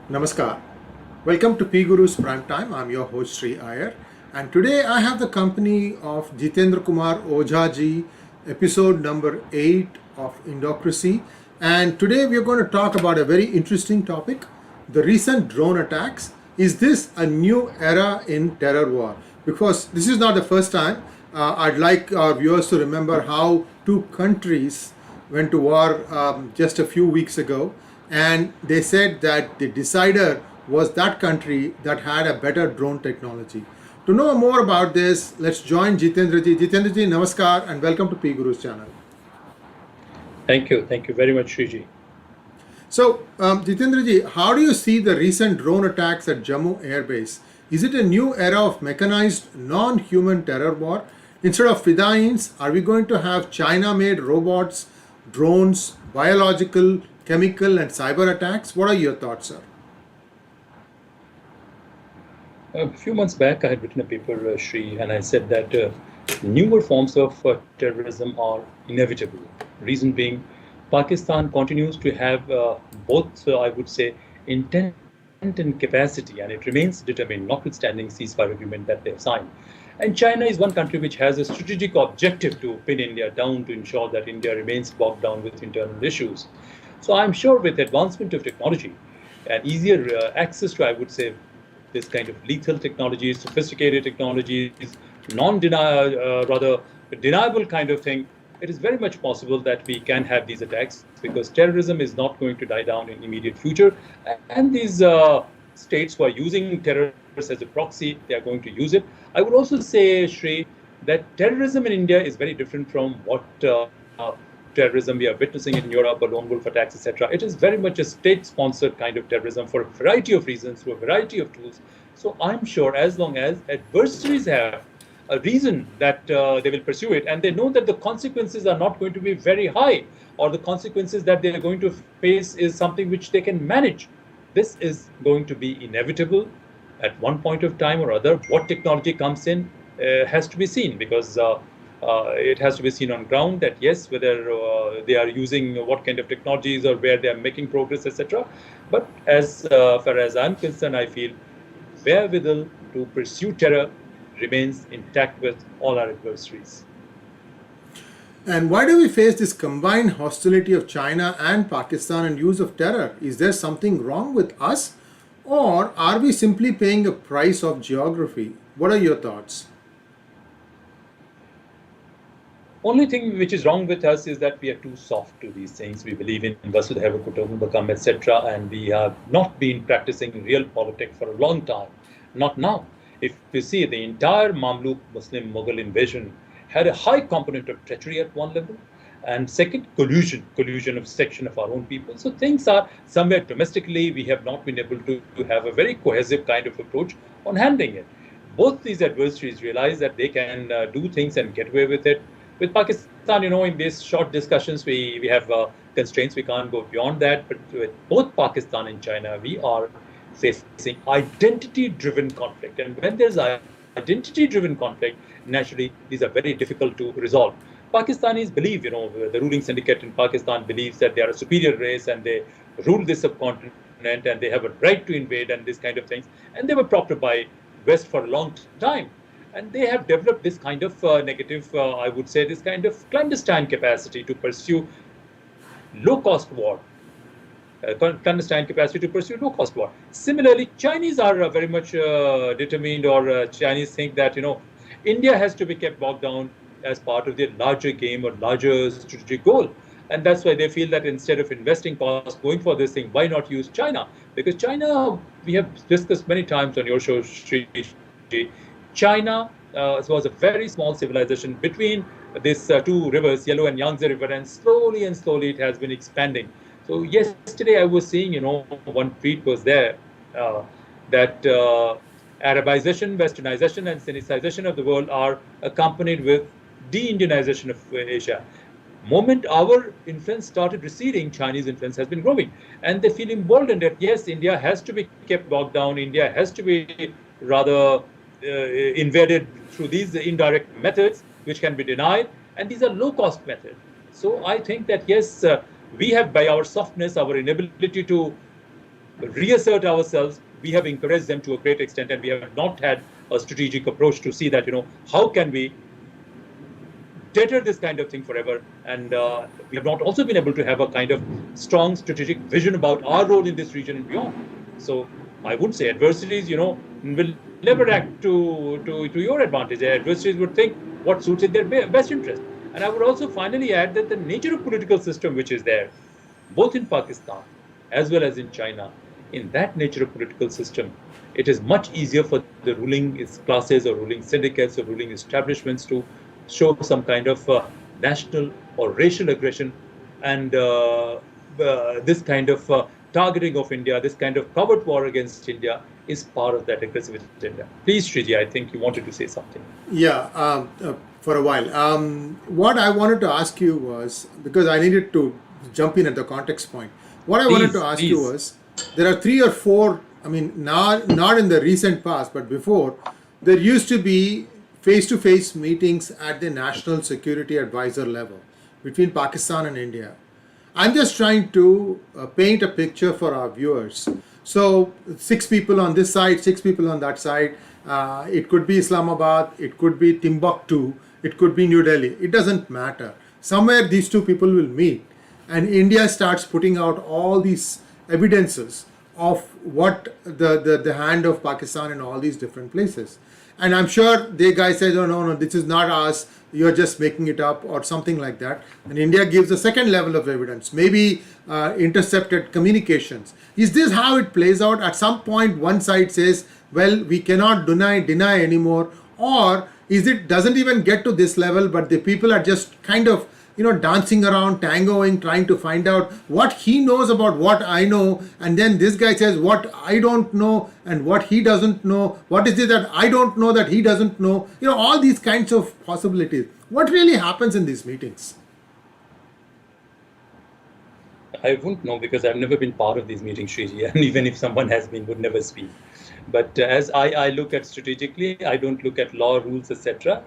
Namaskar. Welcome to PGurus Prime Time. I'm your host Sri Iyer, and today I have the company of Jitendra Kumar Ojha ji, episode number 8 of Indocracy. And today we are going to talk about a very interesting topic, the recent drone attacks. Is this a new era in terror war? Because this is not the first time. I'd like our viewers to remember how two countries went to war just a few weeks ago, and they said that the decider was that country that had a better drone technology. To know more about this, let's join Jitendra ji. Jitendra ji, namaskar and welcome to P Guru's channel. Thank you. Thank you very much, Sriji. So, Jitendra ji, how do you see the recent drone attacks at Jammu Air Base? Is it a new era of mechanized, non-human terror war? Instead of fidains, are we going to have China-made robots, drones, biological, chemical, and cyber attacks? What are your thoughts, sir? A few months back, I had written a paper, Sri, and I said that newer forms of terrorism are inevitable. Reason being, Pakistan continues to have both, I would say, intent and capacity, and it remains determined, notwithstanding ceasefire agreement that they have signed. And China is one country which has a strategic objective to pin India down to ensure that India remains bogged down with internal issues. So I'm sure with advancement of technology and easier access to, I would say, this kind of lethal technologies, sophisticated technologies, rather deniable kind of thing, it is very much possible that we can have these attacks because terrorism is not going to die down in immediate future. And these states who are using terrorists as a proxy, they are going to use it. I would also say, Shri, that terrorism in India is very different from what terrorism we are witnessing in Europe, or lone wolf attacks, etc. It is very much a state-sponsored kind of terrorism for a variety of reasons, through a variety of tools. So I'm sure as long as adversaries have a reason that they will pursue it, and they know that the consequences are not going to be very high, or the consequences that they are going to face is something which they can manage. This is going to be inevitable at one point of time or other. What technology comes in has to be seen, because it has to be seen on ground that yes, whether they are using what kind of technologies or where they are making progress, etc. But as far as I'm concerned, I feel wherewithal to pursue terror remains intact with all our adversaries. And why do we face this combined hostility of China and Pakistan and use of terror? Is there something wrong with us? Or are we simply paying a price of geography? What are your thoughts? Only thing which is wrong with us is that we are too soft to these things. We believe in Vasudhaiva Kutumbakam, etc., and we have not been practicing real politics for a long time. Not now. If you see, the entire Mamluk Muslim Mughal invasion had a high component of treachery at one level, and second, collusion of section of our own people. So things are somewhere domestically, we have not been able to have a very cohesive kind of approach on handling it. Both these adversaries realize that they can do things and get away with it. With Pakistan, in these short discussions, we have constraints. We can't go beyond that. But with both Pakistan and China, we are facing identity-driven conflict. And when there's identity-driven conflict, naturally, these are very difficult to resolve. Pakistanis believe, the ruling syndicate in Pakistan believes that they are a superior race and they rule this subcontinent and they have a right to invade and this kind of things. And they were propped up by West for a long time. And they have developed this kind of negative, I would say, this kind of clandestine capacity to pursue low-cost war. Clandestine capacity to pursue low-cost war. Similarly, Chinese are very much determined, or Chinese think that, India has to be kept bogged down as part of their larger game or larger strategic goal. And that's why they feel that instead of investing costs going for this thing, why not use China? Because China, we have discussed many times on your show, Sri, China was a very small civilization between these two rivers, Yellow and Yangtze River, and slowly it has been expanding. So yesterday I was seeing, one tweet was there that Arabization, Westernization, and Sinicization of the world are accompanied with de-Indianization of Asia. Moment our influence started receding, Chinese influence has been growing. And they feel emboldened that, yes, India has to be kept bogged down, India has to be rather invaded through these indirect methods, which can be denied. And these are low-cost methods. So I think that, yes, we have, by our softness, our inability to reassert ourselves. We have encouraged them to a great extent, and we have not had a strategic approach to see that, how can we deter this kind of thing forever. And we have not also been able to have a kind of strong strategic vision about our role in this region and beyond. So I wouldn't say adversaries, will never act to your advantage. The adversaries would think what suits in their best interest. And I would also finally add that the nature of political system which is there, both in Pakistan as well as in China, in that nature of political system, it is much easier for the ruling classes or ruling syndicates or ruling establishments to show some kind of national or racial aggression, and this kind of targeting of India, this kind of covert war against India is part of that aggressive agenda. Please, Shriji, I think you wanted to say something. Yeah, for a while. What I wanted to ask you was, because I needed to jump in at the context point, what I wanted to ask you was, there are 3 or 4, I mean, not in the recent past, but before, there used to be face-to-face meetings at the National Security Advisor level between Pakistan and India. I'm just trying to paint a picture for our viewers. So 6 people on this side, 6 people on that side. It could be Islamabad, it could be Timbuktu, it could be New Delhi. It doesn't matter. Somewhere these 2 people will meet, and India starts putting out all these evidences of what the hand of Pakistan in all these different places. And I'm sure the guy says, oh, no, this is not us, you're just making it up, or something like that. And India gives a second level of evidence, maybe intercepted communications. Is this how it plays out? At some point, one side says, well, we cannot deny anymore, or doesn't even get to this level, but the people are just kind of dancing around, tangoing, trying to find out what he knows about what I know, and then this guy says what I don't know and what he doesn't know. What is it that I don't know that he doesn't know? All these kinds of possibilities. What really happens in these meetings? I wouldn't know, because I've never been part of these meetings, Shriji, and even if someone has been, would never speak. But as I look at strategically, I don't look at law, rules, etc.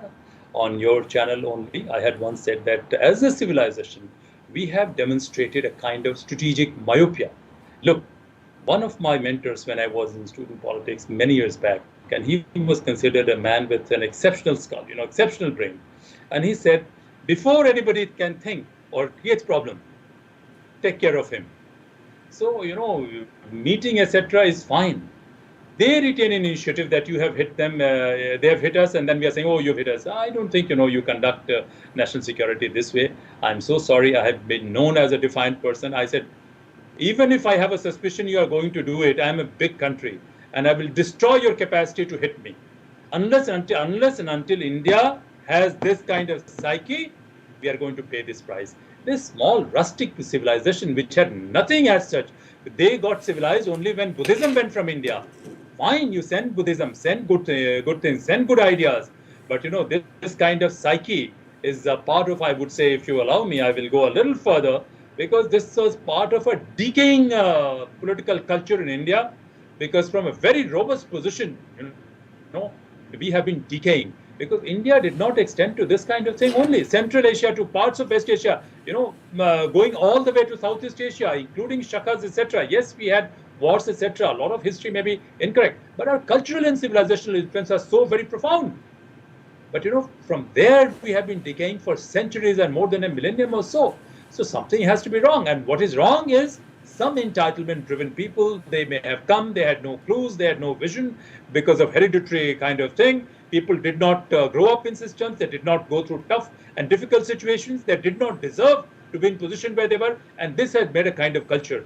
On your channel only, I had once said that as a civilization, we have demonstrated a kind of strategic myopia. Look, one of my mentors when I was in student politics many years back, and he was considered a man with an exceptional skull, exceptional brain. And he said, before anybody can think or creates problem, take care of him. So, meeting, etc. is fine. They retain an initiative that you have hit them, they have hit us, and then we are saying, oh, you've hit us. I don't think, you conduct national security this way. I'm so sorry. I have been known as a defiant person. I said, even if I have a suspicion you are going to do it, I'm a big country, and I will destroy your capacity to hit me. Unless and until India has this kind of psyche, we are going to pay this price. This small rustic civilization, which had nothing as such, they got civilized only when Buddhism went from India. Fine, you send Buddhism, send good things, send good ideas. But this kind of psyche is a part of, I would say, if you allow me, I will go a little further, because this was part of a decaying political culture in India. Because from a very robust position, we have been decaying. Because India did not extend to this kind of thing only. Central Asia to parts of West Asia, going all the way to Southeast Asia, including Shakas, etc. Yes, we had wars, etc. A lot of history may be incorrect, but our cultural and civilizational influence are so very profound. But from there we have been decaying for centuries and more than a millennium or so. So something has to be wrong. And what is wrong is some entitlement-driven people, they may have come, they had no clues, they had no vision because of hereditary kind of thing. People did not grow up in systems, they did not go through tough and difficult situations, they did not deserve to be in position where they were, and this has made a kind of culture.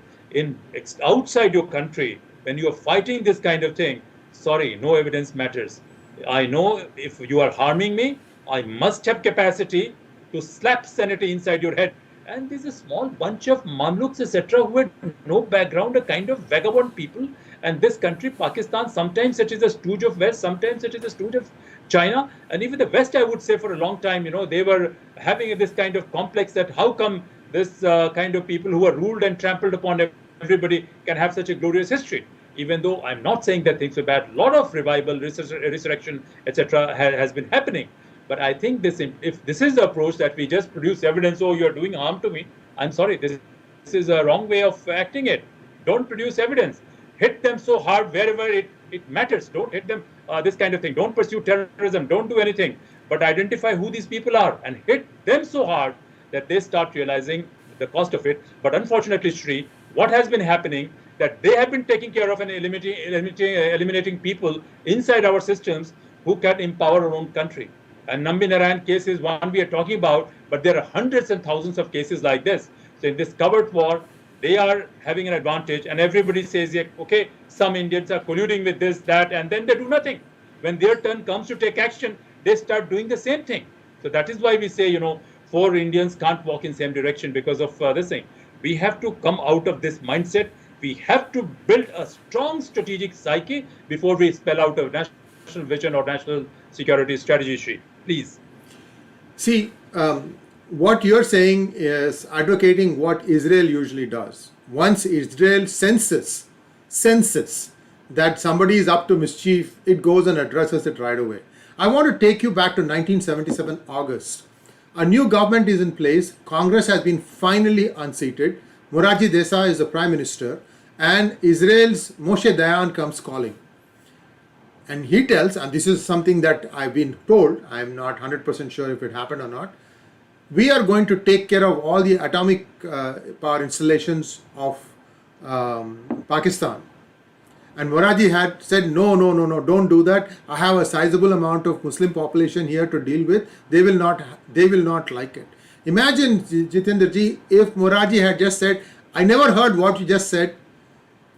Outside your country, when you are fighting this kind of thing, sorry, no evidence matters. I know if you are harming me, I must have capacity to slap sanity inside your head. And there's a small bunch of Mamluks, etc., who had no background, a kind of vagabond people. And this country, Pakistan, sometimes it is a stooge of West, sometimes it is a stooge of China. And even the West, I would say, for a long time, they were having this kind of complex that how come this kind of people who are ruled and trampled upon everybody can have such a glorious history. Even though I'm not saying that things were bad, a lot of revival, resurrection, etc. has been happening. But I think if this is the approach that we just produce evidence, oh, you're doing harm to me, I'm sorry, this is a wrong way of acting it. Don't produce evidence. hit them so hard wherever it matters. Don't hit them, this kind of thing. Don't pursue terrorism. Don't do anything. But identify who these people are and hit them so hard that they start realizing the cost of it. But unfortunately, Sri, what has been happening, that they have been taking care of and eliminating people inside our systems who can empower our own country. And Nambi Narayan case is one we are talking about, but there are hundreds and thousands of cases like this. So in this covert war, they are having an advantage, and everybody says, yeah, okay, some Indians are colluding with this, that, and then they do nothing. When their turn comes to take action, they start doing the same thing. So that is why we say, four Indians can't walk in same direction because of this thing. We have to come out of this mindset. We have to build a strong strategic psyche before we spell out a national vision or national security strategy, Sri. Please. See, what you're saying is advocating what Israel usually does. Once Israel senses that somebody is up to mischief, it goes and addresses it right away. I want to take you back to 1977 August. A new government is in place. Congress has been finally unseated. Morarji Desai is the prime minister, and Israel's Moshe Dayan comes calling. And he tells, and this is something that I've been told, I'm not 100% sure if it happened or not, we are going to take care of all the atomic power installations of Pakistan. And Morarji had said, no, don't do that. I have a sizable amount of Muslim population here to deal with. They will not like it. Imagine, Jitendra ji, if Morarji had just said, I never heard what you just said.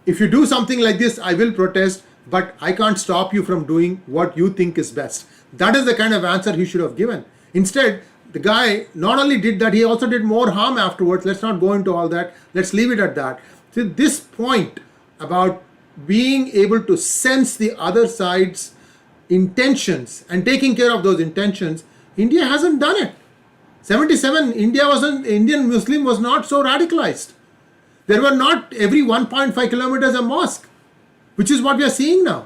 If you do something like this, I will protest, but I can't stop you from doing what you think is best. That is the kind of answer he should have given. Instead, the guy not only did that, he also did more harm afterwards. Let's not go into all that. Let's leave it at that. So this point about being able to sense the other side's intentions and taking care of those intentions, India hasn't done it. 77, Indian Muslim was not so radicalized. There were not every 1.5 kilometers a mosque, which is what we are seeing now.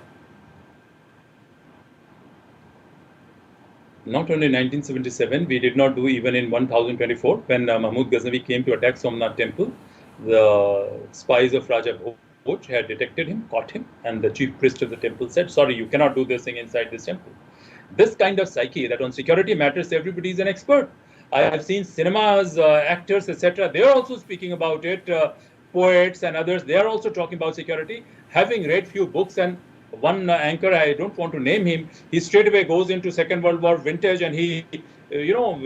Not only 1977, we did not do even in 1024 when Mahmud Ghaznavi came to attack Somnath temple. The spies of Raja Bhoj had detected him, caught him, and the chief priest of the temple said, sorry, you cannot do this thing inside this temple. This kind of psyche that on security matters, everybody is an expert. I have seen cinemas, actors, etc. They are also speaking about it. Poets and others, they are also talking about security, having read few books. And one anchor, I don't want to name him, he straight away goes into Second World War vintage, and he,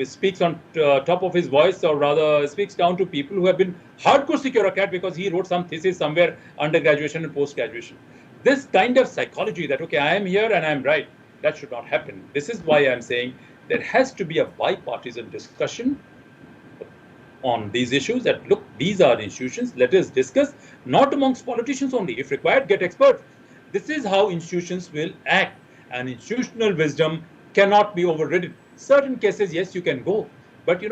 speaks on top of his voice, or rather speaks down to people who have been hardcore securocrat because he wrote some thesis somewhere under graduation and post graduation. This kind of psychology that, okay, I am here and I am right, that should not happen. This is why I'm saying there has to be a bipartisan discussion on these issues, that look, these are institutions, let us discuss, not amongst politicians only, if required, get experts. This is how institutions will act, and institutional wisdom cannot be overridden. Certain cases, yes, you can go, but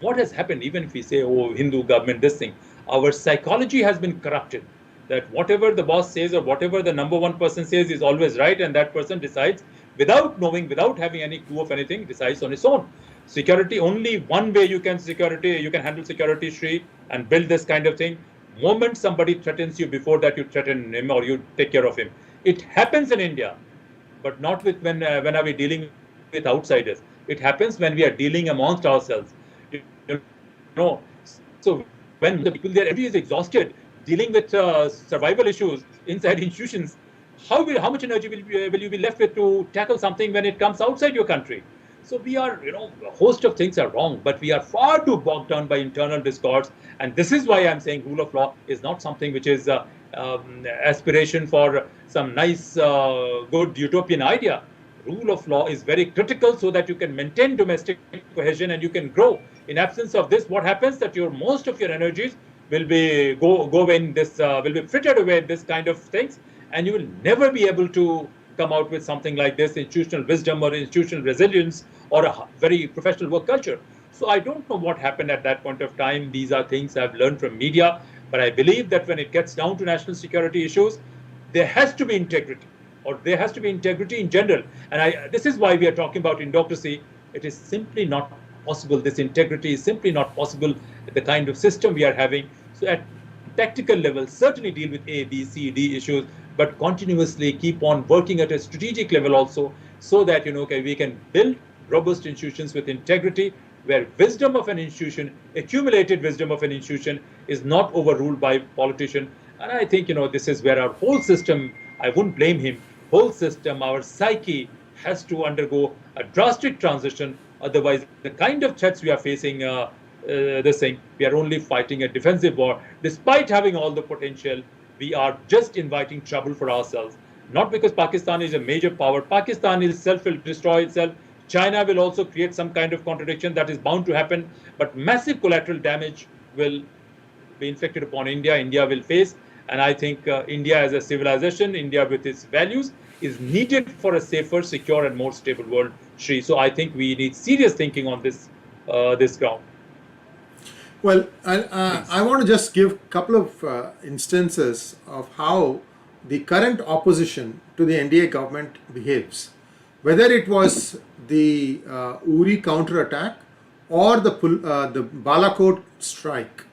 what has happened, even if we say, oh, Hindu government, this thing, our psychology has been corrupted, that whatever the boss says or whatever the number one person says is always right, and that person decides without knowing, without having any clue of anything, decides on his own. Security, only one way you can handle security, Sri, and build this kind of thing. Moment somebody threatens you, before that you threaten him or you take care of him. It happens in India, but not with when are we dealing with outsiders. It happens when we are dealing amongst ourselves. So when the people there, everybody is exhausted dealing with survival issues inside institutions, how much energy will you be left with to tackle something when it comes outside your country? So we are, a host of things are wrong, but we are far too bogged down by internal discords. And this is why I'm saying rule of law is not something which is aspiration for some nice, good utopian idea. Rule of law is very critical so that you can maintain domestic cohesion and you can grow. In absence of this, what happens that most of your energies will be will be frittered away in this kind of things, and you will never be able to come out with something like this, institutional wisdom or institutional resilience or a very professional work culture. So I don't know what happened at that point of time. These are things I've learned from media, but I believe that when it gets down to national security issues, there has to be integrity, or there has to be integrity in general. And this is why we are talking about Indocracy. It is simply not possible. This integrity is simply not possible with the kind of system we are having. So at tactical level, certainly deal with A, B, C, D issues, but continuously keep on working at a strategic level also, so that okay, we can build robust institutions with integrity, where wisdom of an institution, accumulated wisdom of an institution, is not overruled by politician. And I think this is where our whole system, I wouldn't blame him, whole system, our psyche has to undergo a drastic transition. Otherwise, the kind of threats we are facing, this thing, we are only fighting a defensive war. Despite having all the potential, we are just inviting trouble for ourselves. Not because Pakistan is a major power. Pakistan itself will destroy itself. China will also create some kind of contradiction that is bound to happen. But massive collateral damage will be inflicted upon India. India will face. And I think India as a civilization, India with its values, is needed for a safer, secure, and more stable world, Shri. So I think we need serious thinking on this ground. Well, I want to just give a couple of instances of how the current opposition to the NDA government behaves. Whether it was the Uri counterattack or the Balakot strike,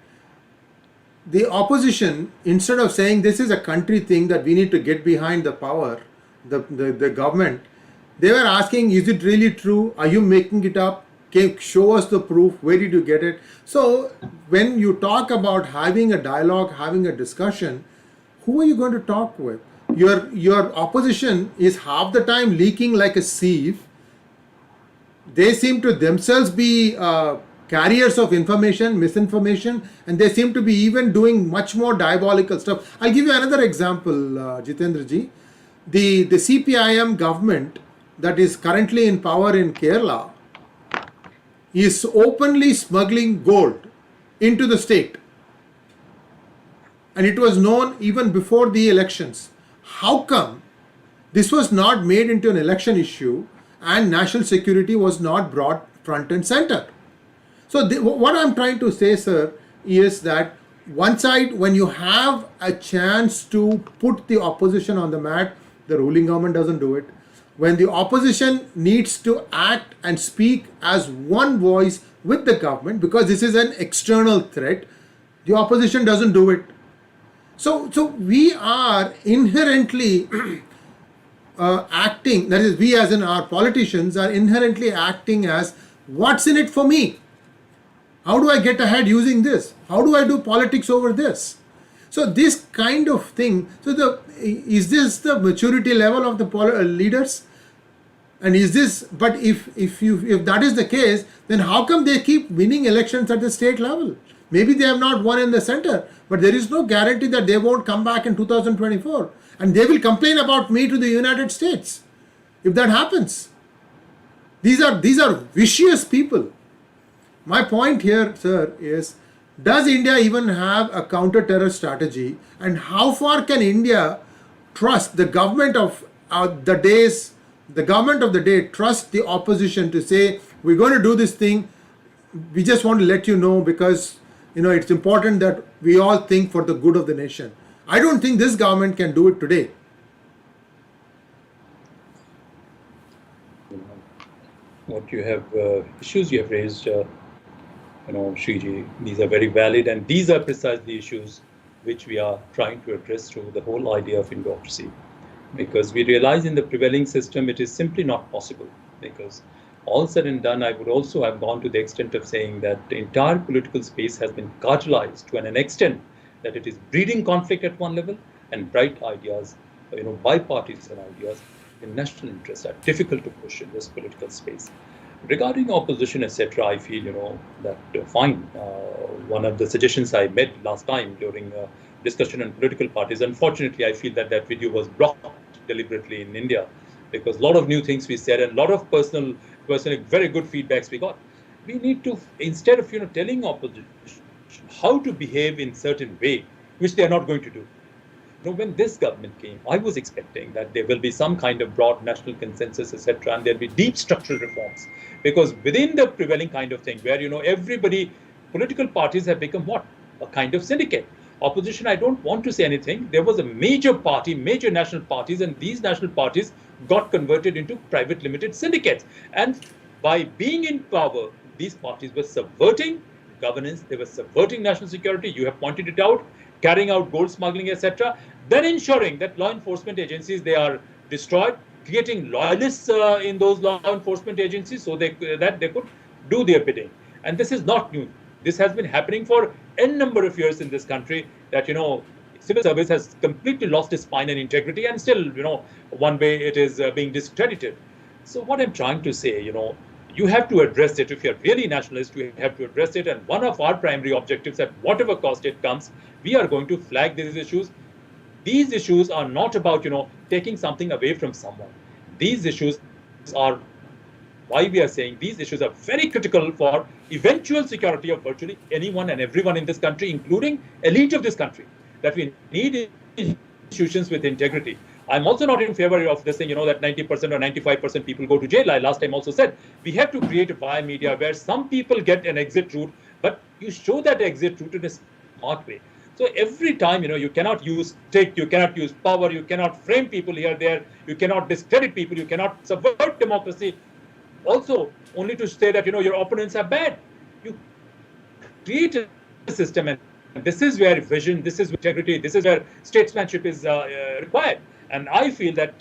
the opposition, instead of saying this is a country thing that we need to get behind the power, the government, they were asking, is it really true? Are you making it up? Show us the proof. Where did you get it? So when you talk about having a dialogue, having a discussion, who are you going to talk with? Your opposition is half the time leaking like a sieve. They seem to themselves be carriers of information, misinformation, and they seem to be even doing much more diabolical stuff. I'll give you another example, Jitendra ji. The CPIM government that is currently in power in Kerala is openly smuggling gold into the state. And it was known even before the elections. How come this was not made into an election issue and national security was not brought front and center? So what I'm trying to say, sir, is that one side, when you have a chance to put the opposition on the mat, the ruling government doesn't do it. When the opposition needs to act and speak as one voice with the government, because this is an external threat, the opposition doesn't do it. So we are inherently acting, that is, we as in our politicians are inherently acting as, what's in it for me? How do I get ahead using this? How do I do politics over this? So this kind of thing, is this the maturity level of the leaders? And is this, but if that is the case, then how come they keep winning elections at the state level? Maybe they have not won in the center, but there is no guarantee that they won't come back in 2024. And they will complain about me to the United States if that happens. These are vicious people. My point here, sir, is, does India even have a counter-terror strategy? And how far can India trust the government of the day, trust the opposition to say, we're going to do this thing, we just want to let you know because it's important that we all think for the good of the nation. I don't think this government can do it today. What you have, issues you have raised, Shriji, these are very valid, and these are precisely issues which we are trying to address through the whole idea of Indocracy. Because we realize in the prevailing system it is simply not possible. Because all said and done, I would also have gone to the extent of saying that the entire political space has been cartelized to an extent that it is breeding conflict at one level, and bright ideas, bipartisan ideas in national interest are difficult to push in this political space. Regarding opposition, etc., I feel, that fine. One of the suggestions I made last time during discussion on political parties, unfortunately, I feel that video was blocked deliberately in India, because a lot of new things we said and a lot of personal, very good feedbacks we got. We need to, instead of telling opposition how to behave in certain way, which they are not going to do. When this government came, I was expecting that there will be some kind of broad national consensus, etc., and there'll be deep structural reforms. Because within the prevailing kind of thing, where everybody, political parties have become what? A kind of syndicate. Opposition, I don't want to say anything. There was a major party, major national parties, and these national parties got converted into private limited syndicates. And by being in power, these parties were subverting governance, they were subverting national security. You have pointed it out. carrying out gold smuggling, etc., then ensuring that law enforcement agencies, they are destroyed, creating loyalists in those law enforcement agencies so that they could do their bidding. And this is not new. This has been happening for n number of years in this country, that, civil service has completely lost its spine and integrity, and still, one way it is being discredited. So what I'm trying to say, you have to address it. If you're really nationalist, you have to address it. And one of our primary objectives, at whatever cost it comes, we are going to flag these issues. These issues are not about, taking something away from someone. These issues are why we are saying these issues are very critical for eventual security of virtually anyone and everyone in this country, including elite of this country, that we need institutions with integrity. I'm also not in favor of this thing, that 90% or 95% people go to jail. I last time also said we have to create a via media where some people get an exit route, but you show that exit route in a smart way. So every time, you cannot use stick, you cannot use power, you cannot frame people here, there, you cannot discredit people, you cannot subvert democracy. Also, only to say that, your opponents are bad. You create a system, and this is where vision, this is integrity, this is where statesmanship is required. And I feel that,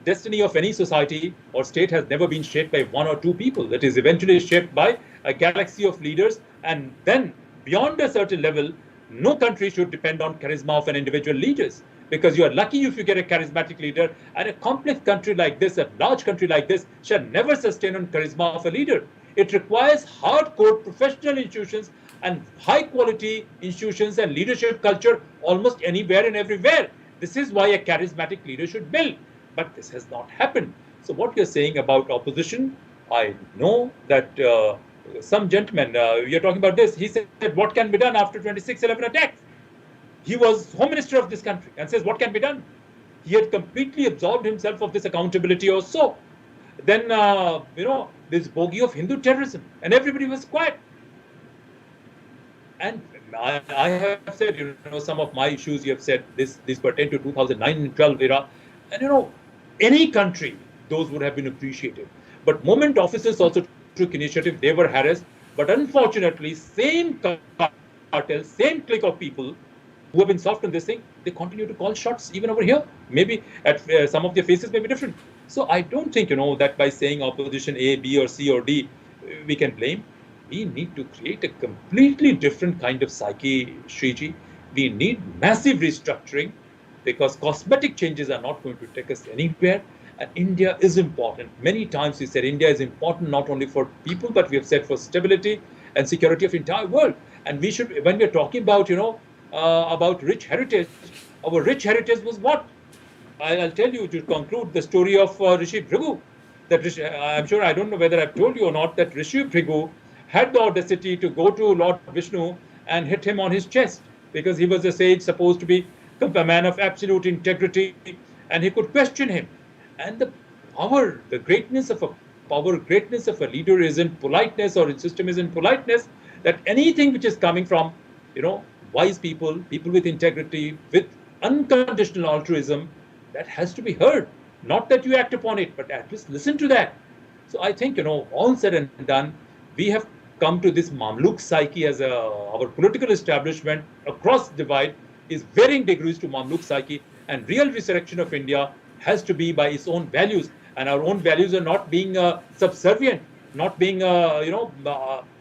destiny of any society or state has never been shaped by one or two people. It is eventually shaped by a galaxy of leaders. And then beyond a certain level, no country should depend on charisma of an individual leaders, because you are lucky if you get a charismatic leader. And a complex country like this, a large country like this, shall never sustain on charisma of a leader. It requires hardcore professional institutions and high quality institutions and leadership culture almost anywhere and everywhere. This is why a charismatic leader should build. But this has not happened. So what you're saying about opposition, I know that some gentleman, you're talking about this, he said, what can be done after 26/11 attacks? He was Home Minister of this country and says, what can be done? He had completely absolved himself of this accountability or so. Then, this bogey of Hindu terrorism, and everybody was quiet. And I have said, some of my issues, you have said these pertain to 2009 and 12 era. And, any country, those would have been appreciated. But moment officers also took initiative, they were harassed. But unfortunately, same cartel, same clique of people who have been soft on this thing, they continue to call shots even over here. Maybe at some of their faces may be different. So I don't think, that by saying opposition A, B, or C, or D, we can blame. We need to create a completely different kind of psyche, Shriji. We need massive restructuring, because cosmetic changes are not going to take us anywhere. And India is important. Many times we said India is important not only for people, but we have said for stability and security of entire world. And we should, when we're talking about, about rich heritage, our rich heritage was what? I'll tell you to conclude the story of Rishi Bhrigu. That I'm sure, I don't know whether I've told you or not, that Rishi Bhrigu had the audacity to go to Lord Vishnu and hit him on his chest, because he was a sage supposed to be a man of absolute integrity, and he could question him. And the power, the greatness of a leader is in politeness, or its system is in politeness, that anything which is coming from, wise people with integrity, with unconditional altruism, that has to be heard. Not that you act upon it, but at least listen to that. So I think, all said and done, we have come to this Mamluk psyche as our political establishment across divide is varying degrees to Mamluk psyche, and real resurrection of India has to be by its own values. And our own values are not being subservient, not being,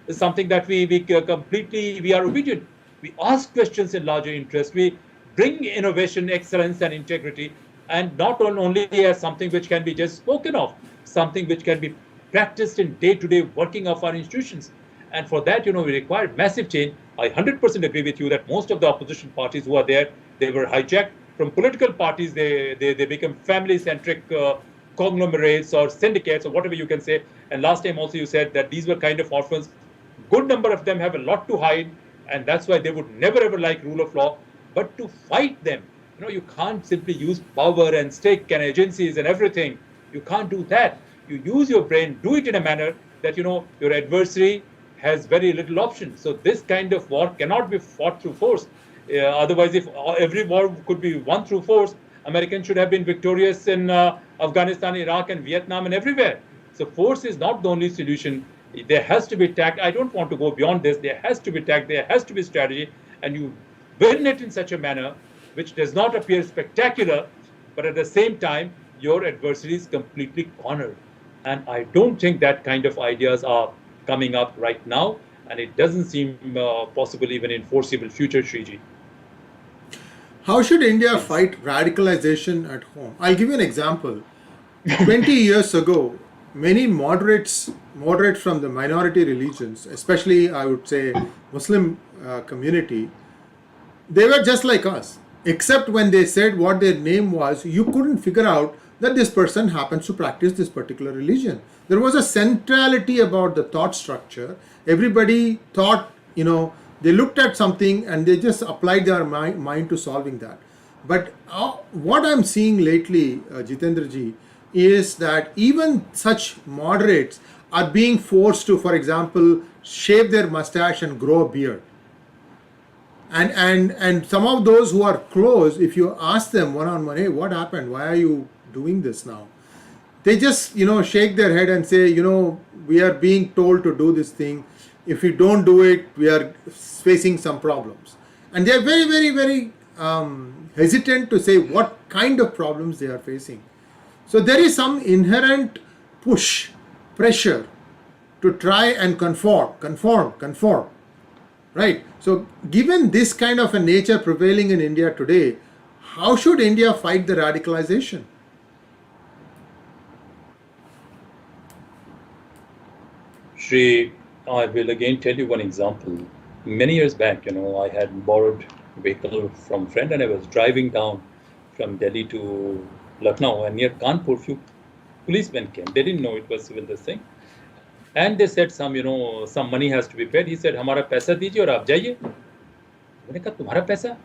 something that we completely, we are obedient. We ask questions in larger interest. We bring innovation, excellence, and integrity, and not only as something which can be just spoken of, something which can be practiced in day-to-day working of our institutions. And for that, we require massive change. I 100% agree with you that most of the opposition parties who are there, they were hijacked from political parties. They become family-centric conglomerates or syndicates or whatever you can say. And last time also you said that these were kind of orphans. Good number of them have a lot to hide, and that's why they would never ever like rule of law. But to fight them, you can't simply use power and stick and agencies and everything. You can't do that. You use your brain, do it in a manner that, your adversary has very little option. So this kind of war cannot be fought through force. Otherwise, if every war could be won through force, Americans should have been victorious in Afghanistan, Iraq, and Vietnam, and everywhere. So force is not the only solution. There has to be tact. I don't want to go beyond this. There has to be tact. There has to be strategy. And you win it in such a manner which does not appear spectacular, but at the same time, your adversary is completely cornered. And I don't think that kind of ideas are coming up right now, and it doesn't seem possible even in foreseeable future, Shriji. How should India fight radicalization at home? I'll give you an example. 20 years ago, many moderates from the minority religions, especially I would say Muslim community, they were just like us. Except when they said what their name was, you couldn't figure out that this person happens to practice this particular religion. There was a centrality about the thought structure. Everybody thought, they looked at something and they just applied their mind to solving that. But what I'm seeing lately, Jitendra ji, is that even such moderates are being forced to, for example, shave their mustache and grow a beard. And some of those who are close, if you ask them one-on-one, hey, what happened? Why are you doing this now? They just, shake their head and say, we are being told to do this thing. If we don't do it, we are facing some problems. And they are very, very, very hesitant to say what kind of problems they are facing. So there is some inherent pressure to try and conform. Right? So given this kind of a nature prevailing in India today, how should India fight the radicalization? Shri, I will again tell you one example. Many years back, I had borrowed a vehicle from a friend and I was driving down from Delhi to Lucknow, and near Kanpur, few policemen came. They didn't know it was civil this thing. And they said some money has to be paid. He said, "Hamara paisa dijiye aur aap jaiye." मैंने कहा, "तुम्हारा पैसा?"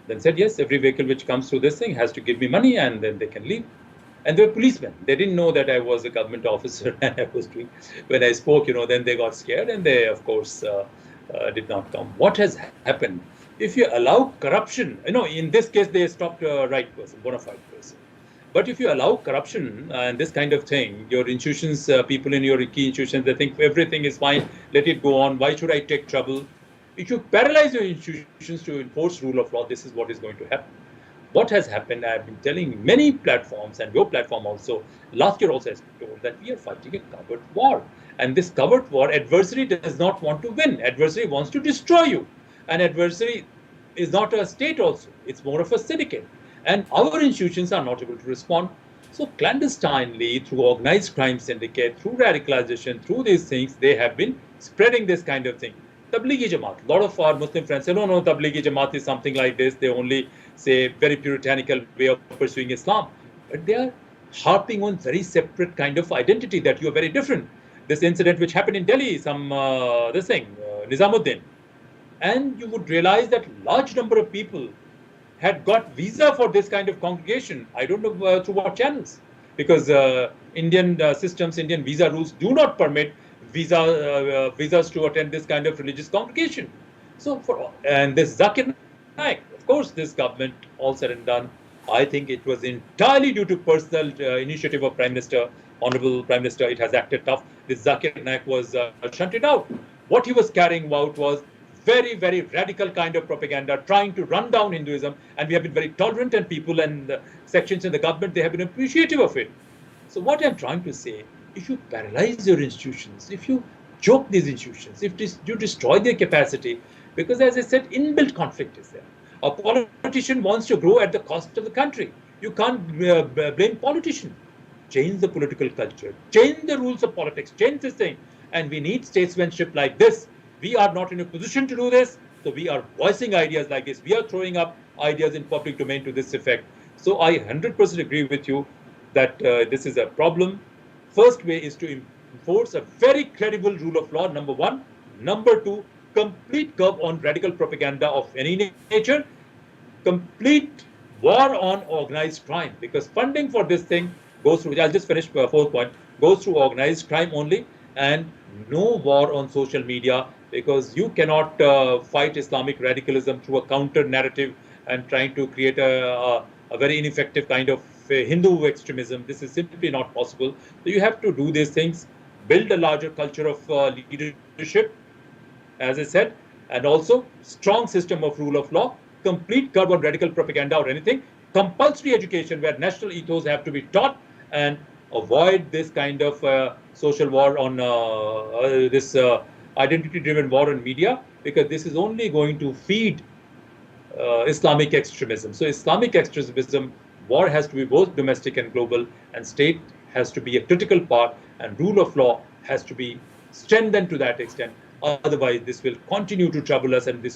Then said, "Yes, every vehicle which comes through this thing has to give me money and then they can leave." And they were policemen. They didn't know that I was a government officer and I was doing, when I spoke, then they got scared and they, of course, did not come. What has happened? If you allow corruption, in this case, they stopped a right person, bona fide person. But if you allow corruption and this kind of thing, your institutions, people in your key institutions, they think everything is fine, let it go on, why should I take trouble? If you paralyze your institutions to enforce rule of law, this is what is going to happen. What has happened, I have been telling many platforms, and your platform also, last year also has been told that we are fighting a covert war. And this covert war, adversary does not want to win. Adversary wants to destroy you. And adversary is not a state also. It's more of a syndicate. And our institutions are not able to respond. So clandestinely, through organized crime syndicate, through radicalization, through these things, they have been spreading this kind of thing. Tablighi Jamaat. A lot of our Muslim friends say, no, Tablighi Jamaat is something like this. They only say very puritanical way of pursuing Islam. But they are harping on very separate kind of identity that you are very different. This incident which happened in Delhi, Nizamuddin. And you would realize that large number of people had got visa for this kind of congregation. I don't know through what channels, because Indian systems, Indian visa rules do not permit visas to attend this kind of religious congregation. So and this Zakir Naik, of course, this government, all said and done, I think it was entirely due to personal initiative of Prime Minister, Honorable Prime Minister. It has acted tough. This Zakir Naik was shunted out. What he was carrying out was very, very radical kind of propaganda, trying to run down Hinduism. And we have been very tolerant, and people and sections in the government, they have been appreciative of it. So what I'm trying to say, if you paralyze your institutions, if you choke these institutions, if you destroy their capacity, because as I said, inbuilt conflict is there. A politician wants to grow at the cost of the country. You can't blame politicians. Change the political culture, change the rules of politics, change this thing. And we need statesmanship like this. We are not in a position to do this, so we are voicing ideas like this. We are throwing up ideas in public domain to this effect. So I 100% agree with you that this is a problem. First way is to enforce a very credible rule of law, number one. Number two, complete curb on radical propaganda of any nature. Complete war on organized crime, because funding for this thing goes through, I'll just finish fourth point, goes through organized crime only, and no war on social media, because you cannot fight Islamic radicalism through a counter narrative and trying to create a very ineffective kind of Hindu extremism. This is simply not possible. So you have to do these things, build a larger culture of leadership, as I said, and also strong system of rule of law, complete curb on radical propaganda or anything. Compulsory education where national ethos have to be taught, and avoid this kind of social war on this identity-driven war on media, because this is only going to feed Islamic extremism. So Islamic extremism, war has to be both domestic and global, and state has to be a critical part, and rule of law has to be strengthened to that extent. Otherwise, this will continue to trouble us, and we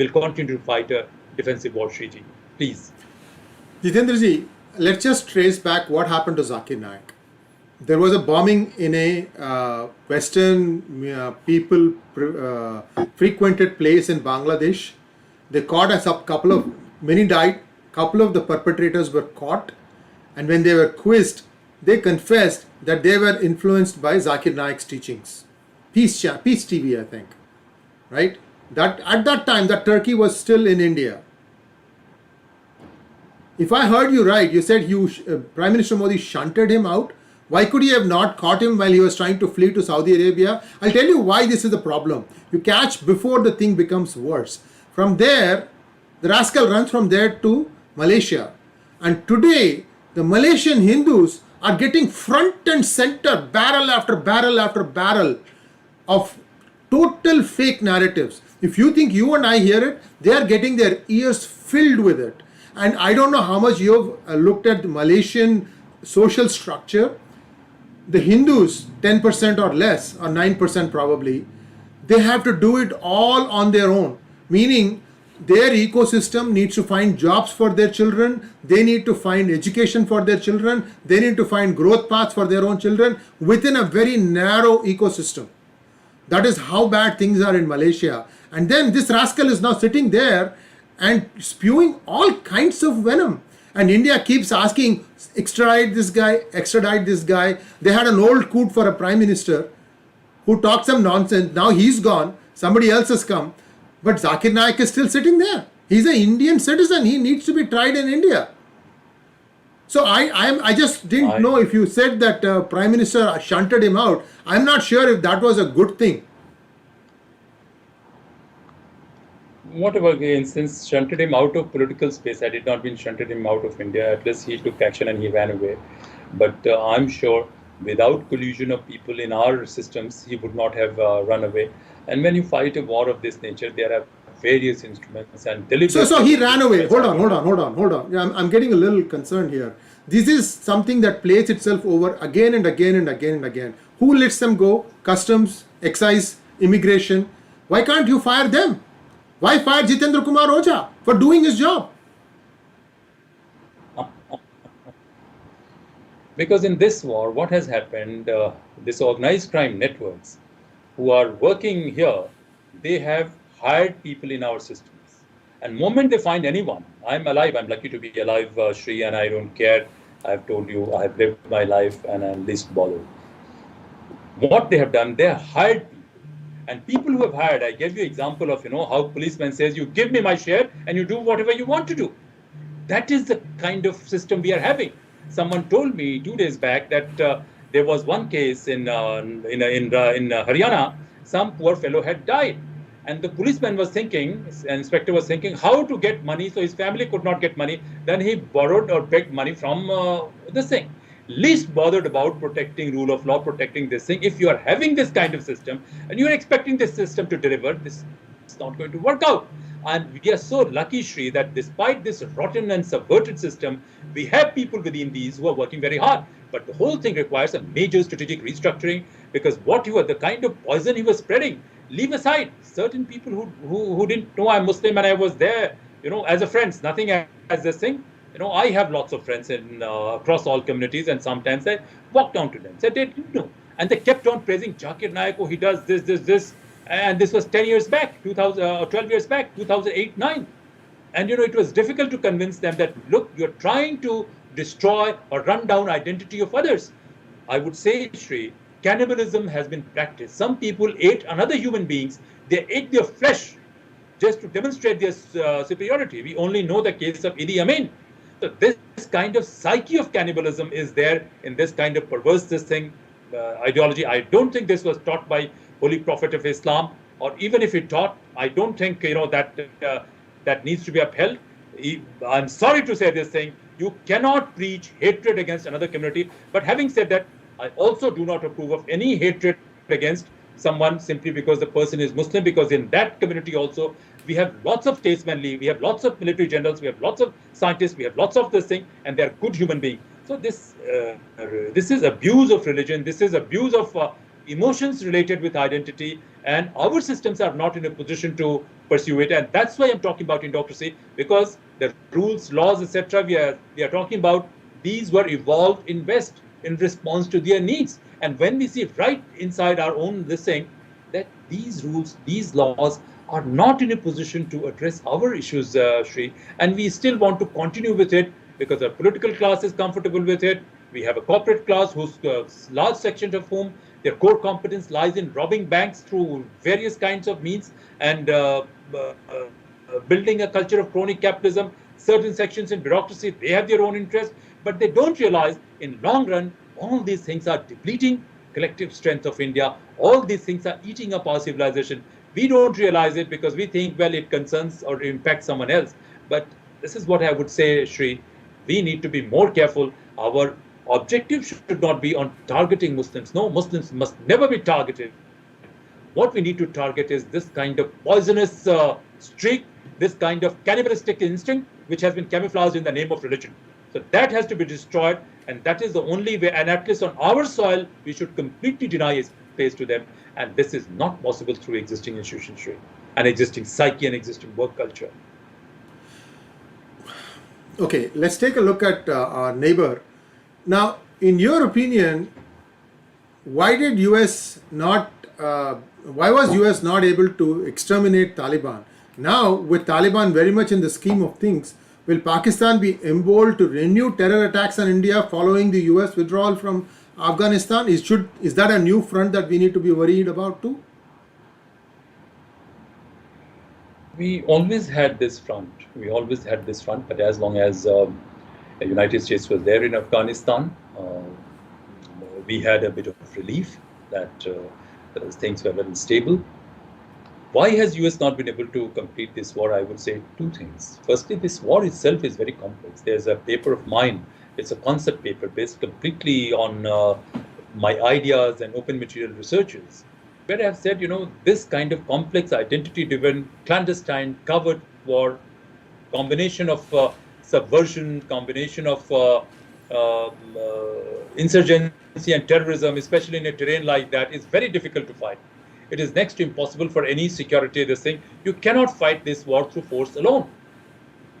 will continue to fight a defensive war treaty. Please. Jitendra ji, let's just trace back what happened to Zakir Naik. There was a bombing in a Western people frequented place in Bangladesh. They caught many died, couple of the perpetrators were caught, and when they were quizzed, they confessed that they were influenced by Zakir Naik's teachings. Peace TV, I think, right? That at that time, that Turkey was still in India. If I heard you right, you said Prime Minister Modi shunted him out. Why could he have not caught him while he was trying to flee to Saudi Arabia? I'll tell you why this is a problem. You catch before the thing becomes worse. From there, the rascal runs from there to Malaysia. And today, the Malaysian Hindus are getting front and center, barrel after barrel after barrel of total fake narratives. If you think you and I hear it, they are getting their ears filled with it. And I don't know how much you've looked at the Malaysian social structure. The Hindus, 10% or less, or 9% probably, they have to do it all on their own. Meaning, their ecosystem needs to find jobs for their children, they need to find education for their children, they need to find growth paths for their own children within a very narrow ecosystem. That is how bad things are in Malaysia. And then this rascal is now sitting there and spewing all kinds of venom. And India keeps asking, extradite this guy. They had an old coot for a prime minister who talked some nonsense. Now he's gone. Somebody else has come. But Zakir Naik is still sitting there. He's an Indian citizen. He needs to be tried in India. So I just didn't know if you said that Prime Minister shunted him out. I'm not sure if that was a good thing. Whatever, again, since shunted him out of political space, I did not mean shunted him out of India. At least he took action and he ran away. But I'm sure without collusion of people in our systems, he would not have run away. And when you fight a war of this nature, there are various instruments and deliberate. So he ran away. Hold on. Yeah, I'm getting a little concerned here. This is something that plays itself over again and again and again and again. Who lets them go? Customs, excise, immigration. Why can't you fire them? Why fire Jitendra Kumar Ojha for doing his job? Because in this war, what has happened, this organized crime networks who are working here, they have hired people in our systems. And moment they find anyone, I'm alive, I'm lucky to be alive, Shri, and I don't care. I've told you, I've lived my life and I'm least bothered. What they have done, they have hired people. And people who have hired, I gave you an example of, how policeman says, you give me my share and you do whatever you want to do. That is the kind of system we are having. Someone told me 2 days back that there was one case in Haryana, some poor fellow had died. And the policeman was thinking, inspector was thinking, how to get money so his family could not get money. Then he borrowed or begged money from this thing. Least bothered about protecting rule of law, protecting this thing. If you are having this kind of system and you are expecting this system to deliver, this is not going to work out. And we are so lucky, Shri, that despite this rotten and subverted system, we have people within these who are working very hard. But the whole thing requires a major strategic restructuring, because the kind of poison he was spreading, leave aside certain people who didn't know I'm Muslim and I was there, as a friend, nothing as this thing. I have lots of friends in across all communities, and sometimes I walk down to them, said they didn't know. And they kept on praising Zakir Naik, he does this. And this was 10 years back, 12 years back, 2008-9. And, it was difficult to convince them that, look, you're trying to destroy or run down identity of others. I would say, Shri, cannibalism has been practiced. Some people ate another human beings. They ate their flesh just to demonstrate their superiority. We only know the case of Idi Amin. So this kind of psyche of cannibalism is there in this kind of perverse ideology. I don't think this was taught by Holy Prophet of Islam, or even if it taught, I don't think that that needs to be upheld. I'm sorry to say this thing, you cannot preach hatred against another community. But having said that, I also do not approve of any hatred against someone simply because the person is Muslim, because in that community also, we have lots of statesmen, we have lots of military generals, we have lots of scientists, we have lots of this thing, and they are good human beings. So this is abuse of religion, this is abuse of emotions related with identity, and our systems are not in a position to pursue it. And that's why I'm talking about Indocracy, because the rules, laws, etc. we are talking about, these were evolved in West in response to their needs. And when we see right inside our own this thing, that these rules, these laws are not in a position to address our issues, Sri, and we still want to continue with it because our political class is comfortable with it. We have a corporate class whose large section of whom their core competence lies in robbing banks through various kinds of means and building a culture of crony capitalism. Certain sections in bureaucracy, they have their own interest, but they don't realize in long run, all these things are depleting collective strength of India. All these things are eating up our civilization. We don't realize it because we think, well, it concerns or impacts someone else. But this is what I would say, Sri. We need to be more careful. Our objective should not be on targeting Muslims. No, Muslims must never be targeted. What we need to target is this kind of poisonous streak, this kind of cannibalistic instinct, which has been camouflaged in the name of religion. So that has to be destroyed, and that is the only way. And at least on our soil, we should completely deny space to them. And this is not possible through existing institutions, and existing psyche and existing work culture. Okay, let's take a look at our neighbor. Now, in your opinion, why did US not? Why was US not able to exterminate Taliban? Now, with Taliban very much in the scheme of things, will Pakistan be emboldened to renew terror attacks on India following the US withdrawal from Afghanistan? Is that a new front that we need to be worried about too? We always had this front. But as long as the United States was there in Afghanistan, we had a bit of relief that things were very stable. Why has US not been able to complete this war? I would say two things. Firstly, this war itself is very complex. There's a paper of mine. It's a concept paper based completely on my ideas and open material researches, where I have said, this kind of complex, identity-driven, clandestine, covert war, combination of subversion, combination of insurgency and terrorism, especially in a terrain like that, is very difficult to fight. It is next to impossible for any security this thing. You cannot fight this war through force alone,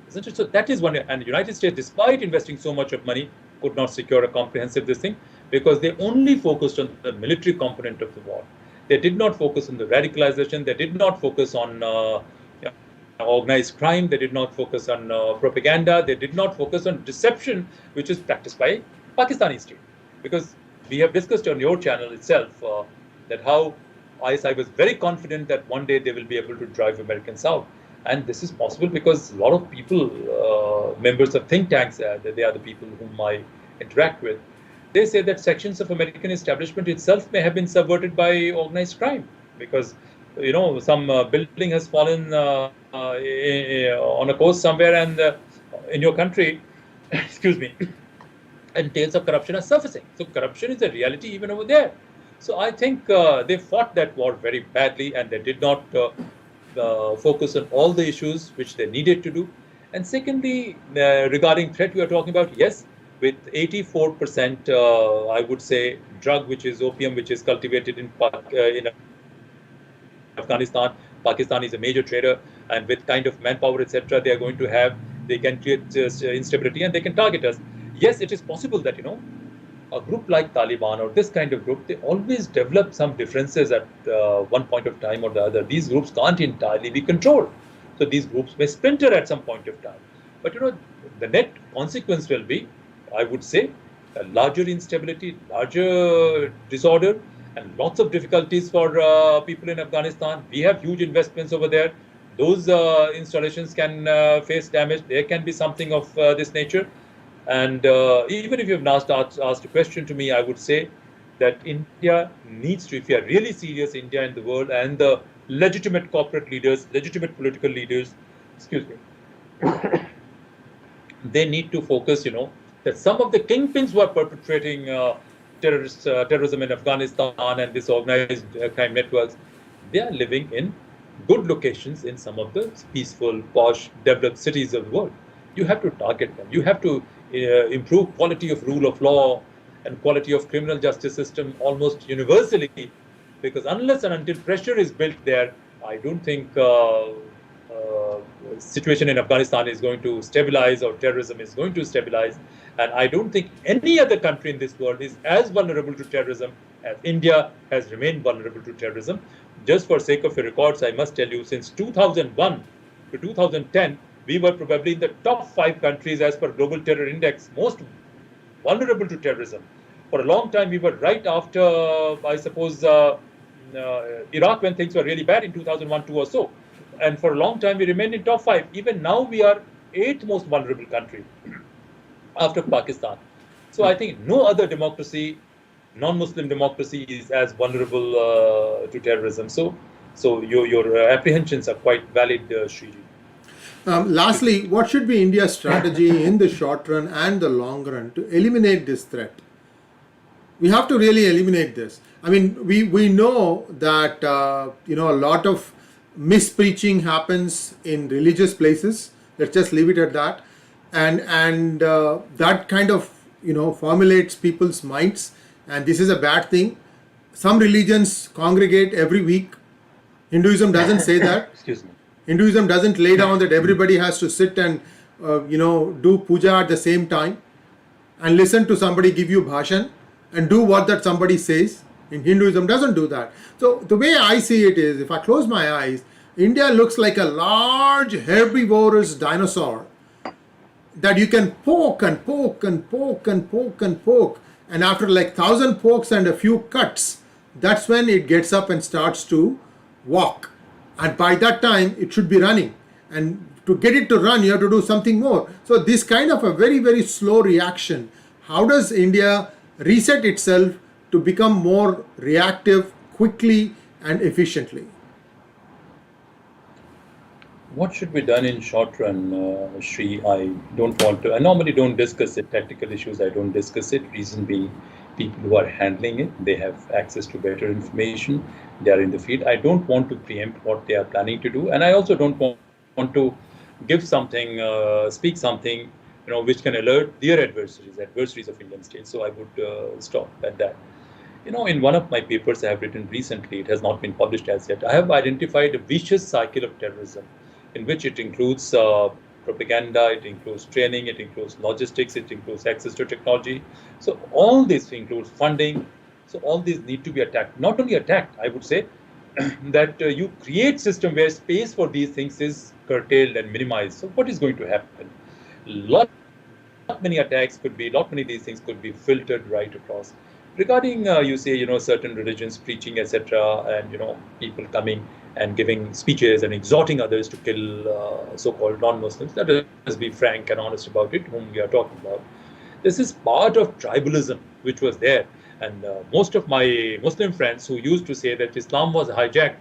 isn't it? So that is one. And the United States, despite investing so much of money, could not secure a comprehensive this thing because they only focused on the military component of the war. They did not focus on the radicalization. They did not focus on organized crime. They did not focus on propaganda. They did not focus on deception, which is practiced by Pakistani state. Because we have discussed on your channel itself that how ISI was very confident that one day they will be able to drive Americans out. And this is possible because a lot of people, members of think tanks, they are the people whom I interact with, they say that sections of American establishment itself may have been subverted by organized crime because, some building has fallen on a coast somewhere and in your country, excuse me, and tales of corruption are surfacing. So corruption is a reality even over there. So I think they fought that war very badly and they did not focus on all the issues which they needed to do. And secondly, regarding threat we are talking about, yes, with 84%, I would say, drug, which is opium, which is cultivated in Afghanistan. Pakistan is a major trader, and with kind of manpower, etc., they can create instability and they can target us. Yes, it is possible that, a group like Taliban or this kind of group, they always develop some differences at one point of time or the other. These groups can't entirely be controlled. So these groups may splinter at some point of time. But, the net consequence will be, I would say, a larger instability, larger disorder, and lots of difficulties for people in Afghanistan. We have huge investments over there. Those installations can face damage. There can be something of this nature. And even if you have not asked a question to me, I would say that India needs to, if you are really serious, India and the world and the legitimate corporate leaders, legitimate political leaders, excuse me, they need to focus, that some of the kingpins who are perpetrating terrorism in Afghanistan and this organized crime networks, they are living in good locations in some of the peaceful, posh, developed cities of the world. You have to target them. You have to improve quality of rule of law and quality of criminal justice system almost universally, because unless and until pressure is built there, I don't think situation in Afghanistan is going to stabilize or terrorism is going to stabilize. And I don't think any other country in this world is as vulnerable to terrorism as India has remained vulnerable to terrorism. Just for sake of your records, I must tell you, since 2001 to 2010, we were probably in the top 5 countries as per Global Terror Index, most vulnerable to terrorism. For a long time, we were right after, I suppose, Iraq, when things were really bad in 2001, 2 or so. And for a long time, we remained in top 5. Even now, we are 8th most vulnerable country after Pakistan. So I think no other democracy, non-Muslim democracy, is as vulnerable to terrorism. So your apprehensions are quite valid, Shriji. Lastly, what should be India's strategy in the short run and the long run to eliminate this threat? We have to really eliminate this. I mean, we know that a lot of mispreaching happens in religious places. Let's just leave it at that, and that kind of formulates people's minds, and this is a bad thing. Some religions congregate every week. Hinduism doesn't say that. Excuse me. Hinduism doesn't lay down that everybody has to sit and do puja at the same time and listen to somebody give you bhashan and do what that somebody says. In Hinduism doesn't do that. So the way I see it is, if I close my eyes, India looks like a large herbivorous dinosaur that you can poke and poke and poke and poke and poke, and after like 1,000 pokes and a few cuts, that's when it gets up and starts to walk. And by that time, it should be running. And to get it to run, you have to do something more. So this kind of a very, very slow reaction, how does India reset itself to become more reactive quickly and efficiently? What should be done in short run, Shri? I don't want to. I normally don't discuss it. Tactical issues, I don't discuss it. Reason being, people who are handling it, they have access to better information. They are in the field. I don't want to preempt what they are planning to do, and I also don't want to give something, speak something, which can alert their adversaries of Indian state. So I would stop at that. In one of my papers I have written recently, it has not been published as yet, I have identified a vicious cycle of terrorism, in which it includes propaganda, it includes training, it includes logistics, it includes access to technology. So all this includes funding. So all these need to be attacked. Not only attacked, I would say that you create system where space for these things is curtailed and minimized. So what is going to happen? Lot many attacks could be, lot many of these things could be filtered right across. Regarding, you say, certain religions preaching, etc., and, people coming and giving speeches and exhorting others to kill so-called non-Muslims, let us be frank and honest about it, whom we are talking about. This is part of tribalism which was there. And most of my Muslim friends who used to say that Islam was hijacked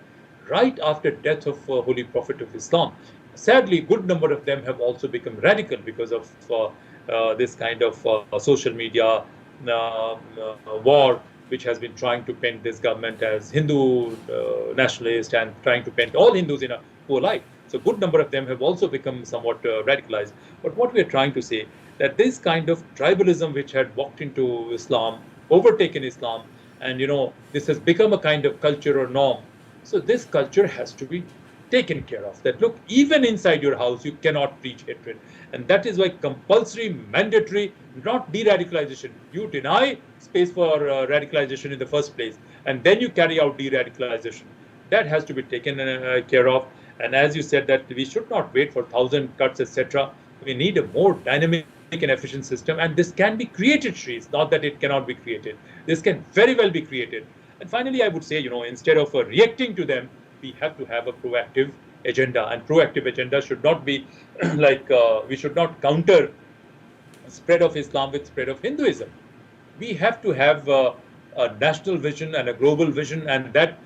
right after death of Holy Prophet of Islam, sadly, good number of them have also become radical because of this kind of social media war, which has been trying to paint this government as Hindu nationalist and trying to paint all Hindus in a poor light. So good number of them have also become somewhat radicalized. But what we are trying to say, that this kind of tribalism which had walked into Islam, overtaken Islam, and this has become a kind of culture or norm. So this culture has to be taken care of. That look, even inside your house, you cannot preach hatred. And that is why compulsory, mandatory, not de-radicalization. You deny space for radicalization in the first place, and then you carry out de-radicalization. That has to be taken care of. And as you said, that we should not wait for 1,000 cuts, etc. We need a more dynamic and efficient system, and this can be created, Shri. It's not that it cannot be created. This can very well be created. And finally, I would say, instead of reacting to them, we have to have a proactive agenda, and proactive agenda should not be like we should not counter spread of Islam with spread of Hinduism. We have to have a national vision and a global vision, and that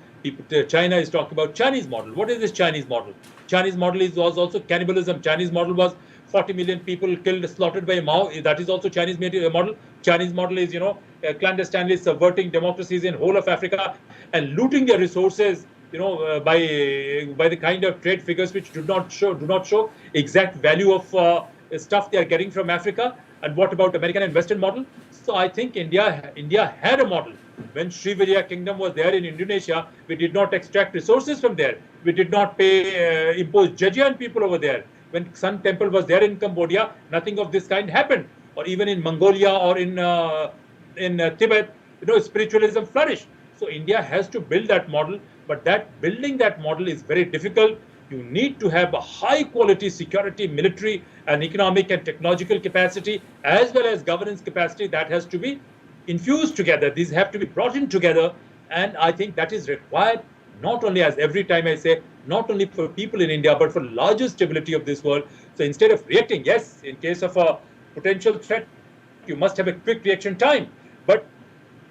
China is talking about Chinese model. What is this Chinese model? Chinese model was also cannibalism. Chinese model was 40 million people killed, slaughtered by Mao. That is also Chinese model. Chinese model is, clandestinely subverting democracies in whole of Africa and looting their resources, by the kind of trade figures which do not show exact value of stuff they are getting from Africa. And what about American and Western model? So I think India had a model. When Srivijaya Kingdom was there in Indonesia, we did not extract resources from there. We did not impose jizya on people over there. When Sun Temple was there in Cambodia, nothing of this kind happened. Or even in Mongolia or in Tibet, spiritualism flourished. So India has to build that model, but building that model is very difficult. You need to have a high quality security, military and economic and technological capacity, as well as governance capacity that has to be infused together. These have to be brought in together. And I think that is required, not only, as every time I say, not only for people in India, but for larger stability of this world. So instead of reacting, yes, in case of a potential threat, you must have a quick reaction time. But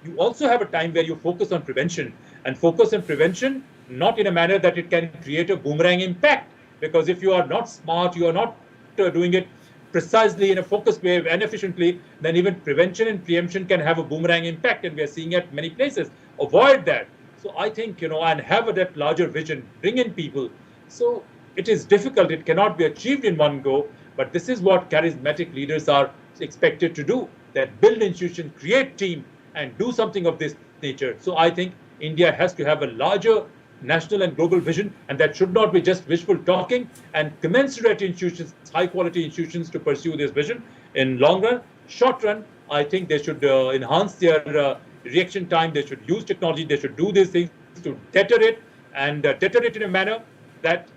you also have a time where you focus on prevention, and focus on prevention not in a manner that it can create a boomerang impact. Because if you are not smart, you are not doing it precisely in a focused way and efficiently, then even prevention and preemption can have a boomerang impact. And we are seeing at many places. Avoid that. So I think, and have that larger vision, bring in people. So it is difficult. It cannot be achieved in one go. But this is what charismatic leaders are expected to do, that build institutions, create team, and do something of this nature. So I think India has to have a larger national and global vision, and that should not be just wishful talking, and commensurate institutions, high quality institutions, to pursue this vision in long run. Short run, I think they should enhance their reaction time. They should use technology. They should do these things to deter it, and deter it in a manner that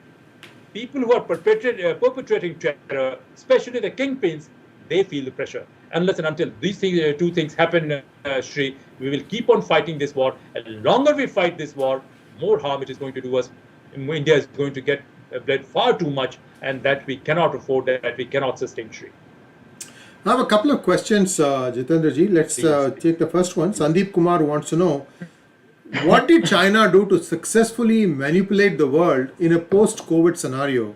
people who are perpetrating terror, especially the kingpins, they feel the pressure. Unless and until these two things happen, Sri, we will keep on fighting this war. And the longer we fight this war, more harm it is going to do us. India is going to get bled far too much, and that we cannot afford, that we cannot sustain, Sri. I have a couple of questions, Jitendra ji. Let's take the first one. Sandeep Kumar wants to know, what did China do to successfully manipulate the world in a post-COVID scenario?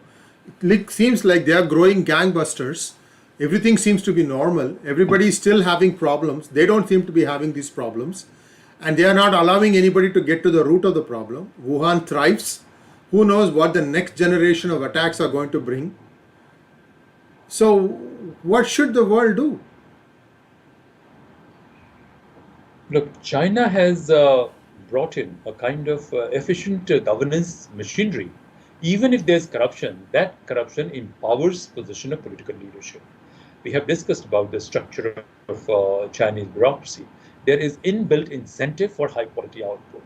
It seems like they are growing gangbusters. Everything seems to be normal. Everybody is still having problems. They don't seem to be having these problems. And they are not allowing anybody to get to the root of the problem. Wuhan thrives. Who knows what the next generation of attacks are going to bring? So, what should the world do? Look, China has brought in a kind of efficient governance machinery. Even if there's corruption, that corruption empowers position of political leadership. We have discussed about the structure of Chinese bureaucracy. There is inbuilt incentive for high quality output.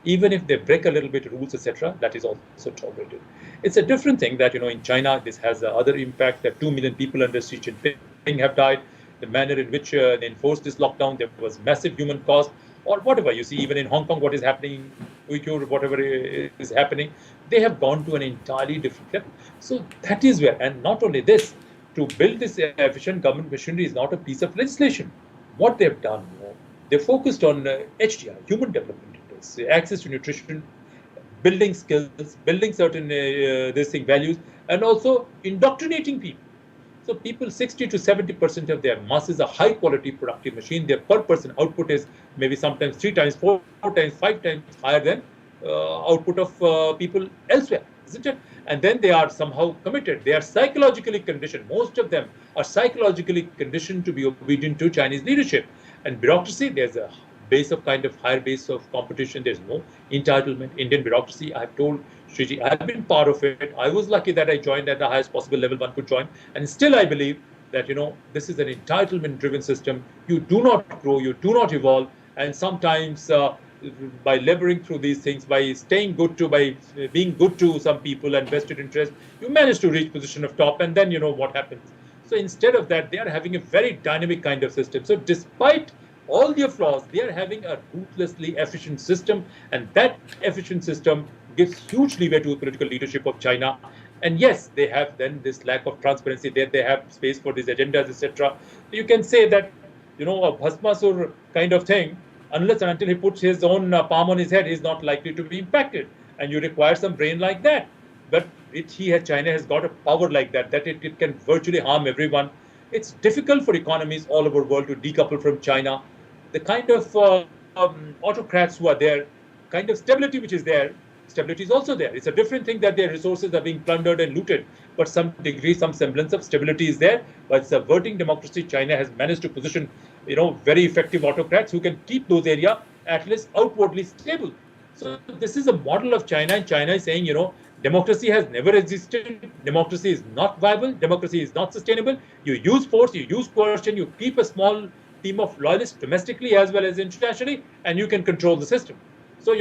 Even if they break a little bit rules, etc., that is also tolerated. It's a different thing that, in China, this has other impact, that 2 million people under Xi Jinping have died. The manner in which they enforced this lockdown, there was massive human cost, or whatever. You see, even in Hong Kong, what is happening, Uyghur, whatever is happening, they have gone to an entirely different level. So that is where, and not only this, to build this efficient government machinery is not a piece of legislation. What they've done, they focused on HDI, human development index, access to nutrition, building skills, building certain values, and also indoctrinating people. So people, 60 to 70% of their mass is a high quality productive machine. Their per person output is maybe sometimes 3 times, 4 times, 5 times higher than output of people elsewhere, isn't it? And then they are somehow committed. They are psychologically conditioned. Most of them are psychologically conditioned to be obedient to Chinese leadership. And bureaucracy, there's a higher base of competition. There's no entitlement. Indian bureaucracy, I have told Shriji, I have been part of it. I was lucky that I joined at the highest possible level one could join. And still I believe that, this is an entitlement driven system. You do not grow, you do not evolve. And sometimes by laboring through these things, by being good to some people and vested interest, you manage to reach position of top, and then what happens. So instead of that, they are having a very dynamic kind of system. So despite all their flaws, they are having a ruthlessly efficient system, and that efficient system gives huge leeway to the political leadership of China. And yes, they have then this lack of transparency. There they have space for these agendas, etc. You can say that, a Bhasmasur kind of thing, Unless and until he puts his own palm on his head, he's not likely to be impacted. And you require some brain like that. But China has got a power like that, that it can virtually harm everyone. It's difficult for economies all over the world to decouple from China. The kind of autocrats who are there, kind of stability which is there, stability is also there. It's a different thing that their resources are being plundered and looted, but some degree, some semblance of stability is there. By subverting democracy, China has managed to position, very effective autocrats who can keep those areas at least outwardly stable. So this is a model of China, and China is saying, democracy has never existed. Democracy is not viable. Democracy is not sustainable. You use force, you use coercion, you keep a small team of loyalists domestically as well as internationally, and you can control the system. So,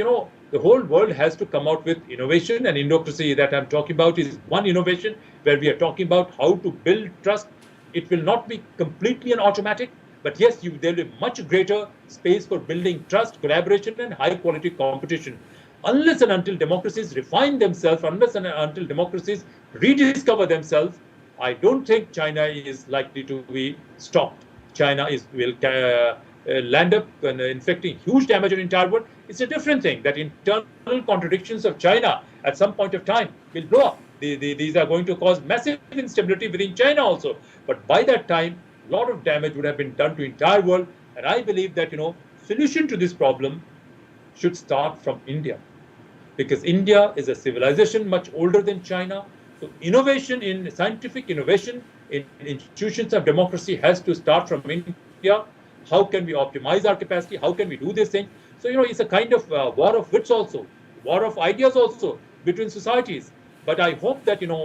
the whole world has to come out with innovation, and Indocracy that I'm talking about is one innovation where we are talking about how to build trust. It will not be completely an automatic, but yes, there will be much greater space for building trust, collaboration, and high quality competition. Unless and until democracies refine themselves, unless and until democracies rediscover themselves, I don't think China is likely to be stopped. China will land up inflicting huge damage on the entire world. It's a different thing that internal contradictions of China at some point of time will blow up. These are going to cause massive instability within China also. But by that time, a lot of damage would have been done to the entire world. And I believe that, solution to this problem should start from India. Because India is a civilization much older than China. So innovation in scientific innovation in institutions of democracy has to start from India. How can we optimize our capacity? How can we do this thing? So, it's a kind of war of wits also, war of ideas also between societies. But I hope that, we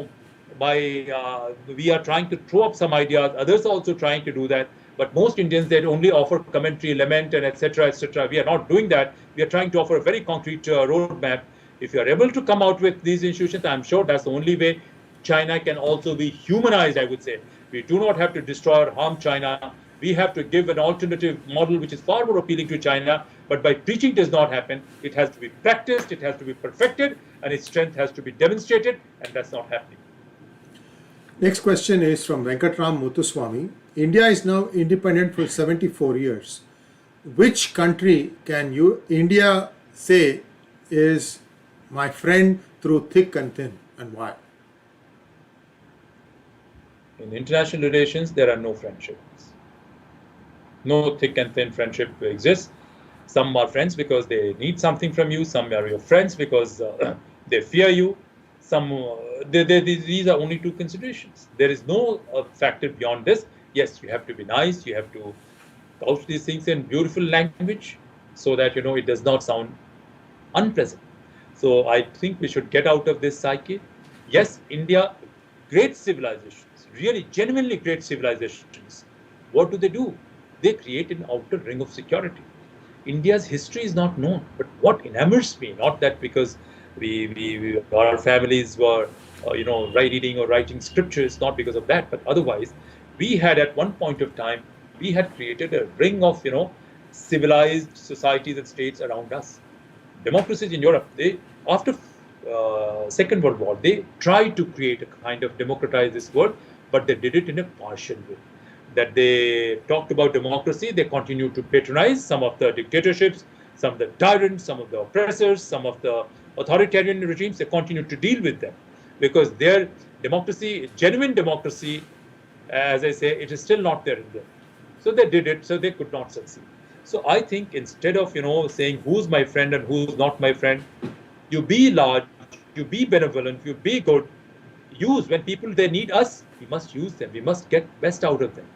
are trying to throw up some ideas. Others are also trying to do that. But most Indians, they only offer commentary, lament, and etc., etc. We are not doing that. We are trying to offer a very concrete roadmap. If you are able to come out with these institutions, I'm sure that's the only way China can also be humanized, I would say. We do not have to destroy or harm China. We have to give an alternative model which is far more appealing to China. But by preaching does not happen. It has to be practiced, it has to be perfected, and its strength has to be demonstrated, and that's not happening. Next question is from Venkatram Muthuswamy. India is now independent for 74 years. Which country can India say is my friend through thick and thin, and why? In international relations, there are no friendships. No thick and thin friendship exists. Some are friends because they need something from you. Some are your friends because they fear you. These are only two considerations. There is no factor beyond this. Yes, you have to be nice. You have to couch these things in beautiful language so that, it does not sound unpleasant. So I think we should get out of this psyche. Yes, India, great civilizations, really genuinely great civilizations. What do? They create an outer ring of security. India's history is not known, but what enamors me, not that because our families were, reading or writing scriptures, not because of that, but otherwise, we had at one point of time, we had created a ring of, civilized societies and states around us. Democracies in Europe, after Second World War, they tried to create a kind of democratize this world, but they did it in a partial way. That they talked about democracy, they continued to patronize some of the dictatorships, some of the tyrants, some of the oppressors, some of the authoritarian regimes. They continued to deal with them because their democracy, genuine democracy, as I say, it is still not there in them. So they did it, so they could not succeed. So I think instead of, saying who's my friend and who's not my friend, you be large, you be benevolent, you be good. Use when people, they need us, we must use them. We must get best out of them.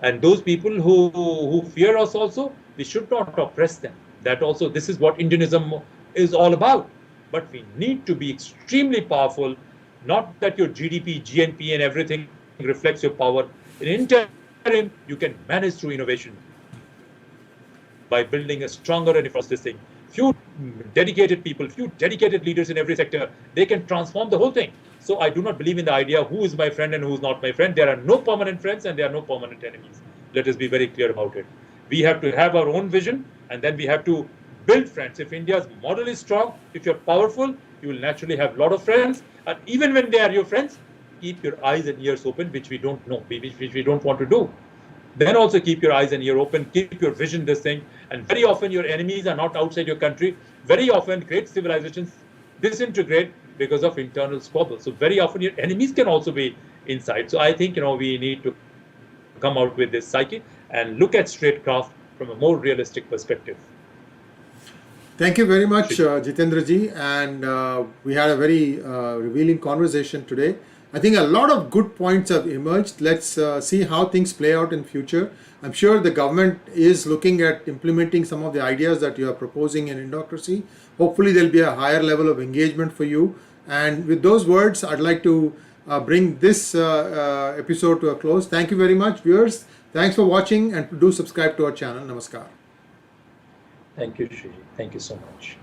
And those people who fear us also, we should not oppress them. That also, this is what Indianism is all about. But we need to be extremely powerful, not that your GDP, GNP and everything reflects your power. In interim, you can manage through innovation by building a stronger and this thing. Few dedicated people, few dedicated leaders in every sector, they can transform the whole thing. So I do not believe in the idea who is my friend and who is not my friend. There are no permanent friends and there are no permanent enemies. Let us be very clear about it. We have to have our own vision and then we have to build friends. If India's model is strong, if you're powerful, you will naturally have a lot of friends. And even when they are your friends, keep your eyes and ears open, which we don't know, which we don't want to do. then also keep your eyes and ear open, keep your vision this thing. And very often your enemies are not outside your country. Very often great civilizations disintegrate because of internal squabbles. So very often your enemies can also be inside. So I think, we need to come out with this psyche and look at statecraft from a more realistic perspective. Thank you very much, Jitendra ji, and we had a very revealing conversation today. I think a lot of good points have emerged. Let's see how things play out in future. I'm sure the government is looking at implementing some of the ideas that you are proposing in Indocracy. Hopefully there'll be a higher level of engagement for you. And with those words, I'd like to bring this episode to a close. Thank you very much, viewers. Thanks for watching, and do subscribe to our channel. Namaskar. Thank you, Shri. Thank you so much.